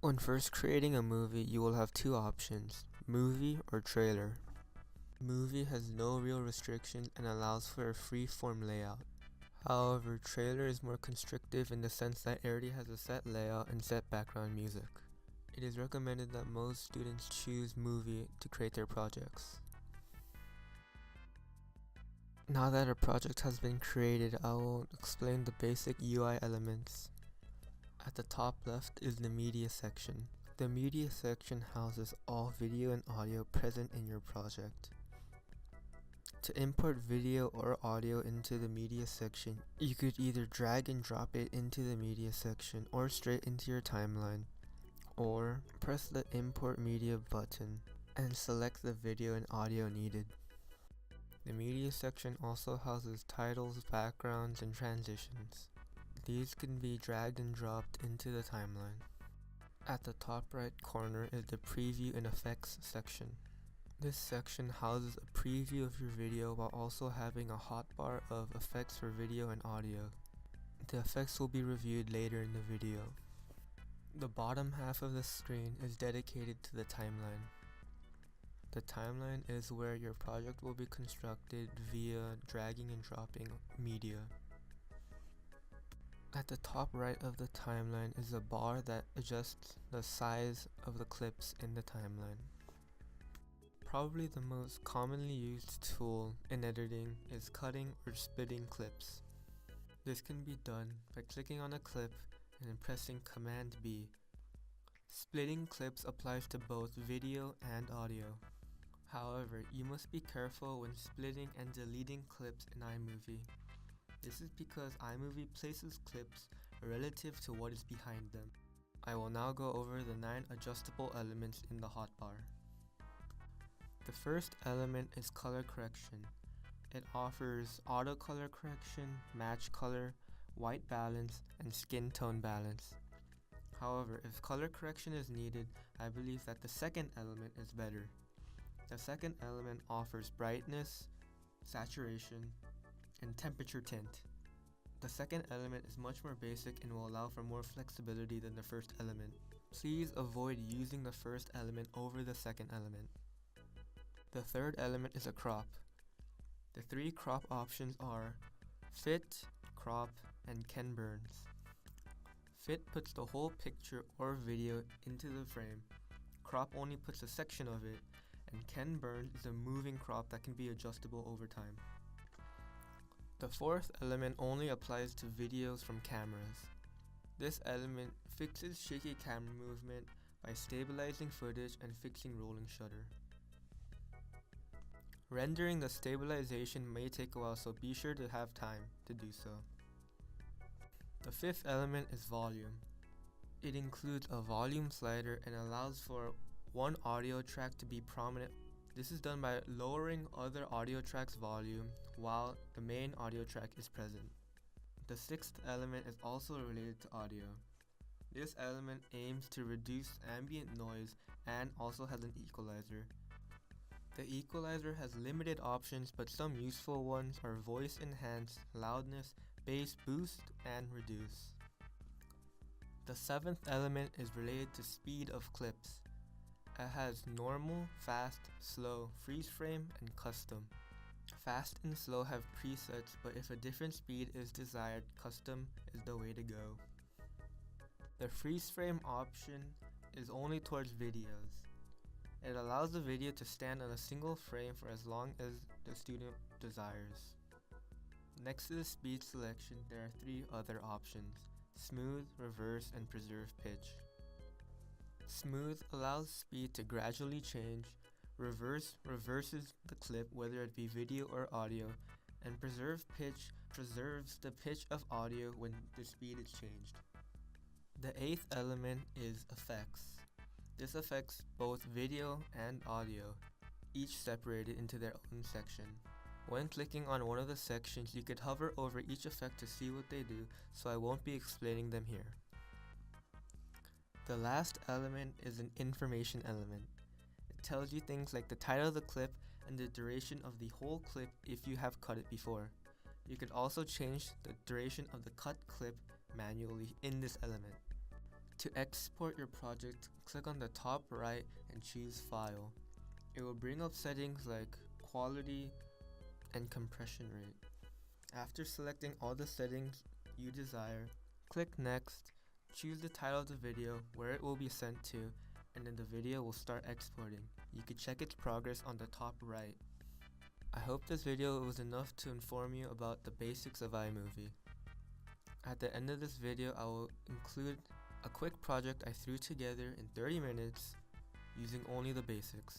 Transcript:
When first creating a movie, you will have two options, movie or trailer. Movie has no real restrictions and allows for a free-form layout. However, trailer is more constrictive in the sense that it already has a set layout and set background music. It is recommended that most students choose movie to create their projects. Now that a project has been created, I will explain the basic UI elements. At the top left is the media section. The media section houses all video and audio present in your project. To import video or audio into the media section, you could either drag and drop it into the media section or straight into your timeline, or press the import media button and select the video and audio needed. The media section also houses titles, backgrounds, and transitions. These can be dragged and dropped into the timeline. At the top right corner is the preview and effects section. This section houses a preview of your video while also having a hotbar of effects for video and audio. The effects will be reviewed later in the video. The bottom half of the screen is dedicated to the timeline. The timeline is where your project will be constructed via dragging and dropping media. At the top right of the timeline is a bar that adjusts the size of the clips in the timeline. Probably the most commonly used tool in editing is cutting or splitting clips. This can be done by clicking on a clip and then pressing Command B. Splitting clips applies to both video and audio. However, you must be careful when splitting and deleting clips in iMovie. This is because iMovie places clips relative to what is behind them. I will now go over the 9 adjustable elements in the hotbar. The first element is color correction. It offers auto color correction, match color, white balance, and skin tone balance. However, if color correction is needed, I believe that the second element is better. The second element offers brightness, saturation, and temperature tint. The second element is much more basic and will allow for more flexibility than the first element. Please avoid using the first element over the second element. The third element is a crop. The 3 crop options are Fit, Crop, and Ken Burns. Fit puts the whole picture or video into the frame. Crop only puts a section of it, and Ken Burns is a moving crop that can be adjustable over time. The fourth element only applies to videos from cameras. This element fixes shaky camera movement by stabilizing footage and fixing rolling shutter. Rendering the stabilization may take a while, so be sure to have time to do so. The fifth element is volume. It includes a volume slider and allows for one audio track to be prominent. This is done by lowering other audio tracks' volume while the main audio track is present. The sixth element is also related to audio. This element aims to reduce ambient noise and also has an equalizer. The equalizer has limited options, but some useful ones are voice enhance, loudness, bass boost, and reduce. The seventh element is related to speed of clips. It has normal, fast, slow, freeze frame, and custom. Fast and slow have presets, but if a different speed is desired, custom is the way to go. The freeze frame option is only towards videos. It allows the video to stand on a single frame for as long as the student desires. Next to the speed selection, there are 3 other options: smooth, reverse, and preserve pitch. Smooth allows speed to gradually change, reverse reverses the clip whether it be video or audio, and preserve pitch preserves the pitch of audio when the speed is changed. The 8th element is effects. This affects both video and audio, each separated into their own section. When clicking on one of the sections, you could hover over each effect to see what they do, so I won't be explaining them here. The last element is an information element. It tells you things like the title of the clip and the duration of the whole clip if you have cut it before. You could also change the duration of the cut clip manually in this element. To export your project, click on the top right and choose File. It will bring up settings like quality and compression rate. After selecting all the settings you desire, click Next, choose the title of the video, where it will be sent to, and then the video will start exporting. You can check its progress on the top right. I hope this video was enough to inform you about the basics of iMovie. At the end of this video, I will include a quick project I threw together in 30 minutes using only the basics.